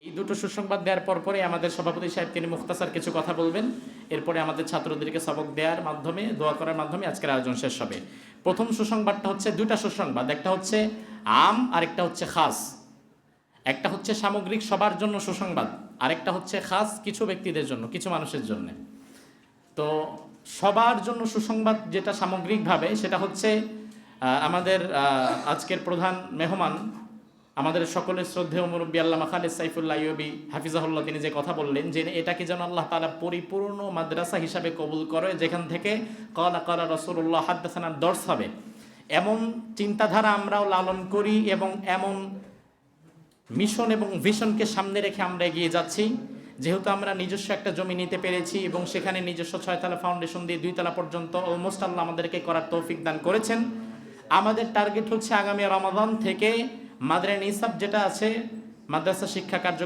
এই দুটো সুসংবাদ দেওয়ার পরে আমাদের সভাপতি সাহেব তিনি মুখতাসার কিছু কথা বলবেন, এরপরে আমাদের ছাত্রদেরকে সবক দেওয়ার মাধ্যমে, দোয়া করার মাধ্যমে আজকের আয়োজন শেষ হবে। প্রথম সুসংবাদটা হচ্ছে, দুইটা সুসংবাদ, একটা হচ্ছে আম আর একটা হচ্ছে খাস। একটা হচ্ছে সামগ্রিক সবার জন্য সুসংবাদ, আরেকটা হচ্ছে খাস কিছু ব্যক্তিদের জন্য, কিছু মানুষের জন্য। তো সবার জন্য সুসংবাদ যেটা সামগ্রিকভাবে, সেটা হচ্ছে আমাদের আজকের প্রধান মেহমান, আমাদের সকলের শ্রদ্ধেয় মুরব্বী আল্লামা খালেদ সাইফুল্লাহ আইয়ুবী হাফিজাহুল্লাহ, তিনি যে কথা বললেন যে এটাকে যেন আল্লাহ তাআলা পরিপূর্ণ মাদ্রাসা হিসাবে কবুল করে, যেখান থেকে ক্বালা ক্বালা রাসূলুল্লাহ হাদ্দাসানার দর্স হবে, এমন চিন্তাধারা আমরাও লালন করি এবং এমন মিশন এবং ভিশনকে সামনে রেখে আমরা এগিয়ে যাচ্ছি। যেহেতু আমরা নিজস্ব একটা জমি নিতে পেরেছি এবং সেখানে নিজস্ব 6 তলা ফাউন্ডেশন দিয়ে 2 তলা পর্যন্ত অলমোস্ট আল্লাহ আমাদেরকে করার তৌফিক দান করেছেন। আমাদের টার্গেট হচ্ছে আগামী রমাদান থেকে মাদ্রাসা নিসাব যেটা আছে, মাদ্রাসা শিক্ষা কার্যক্রম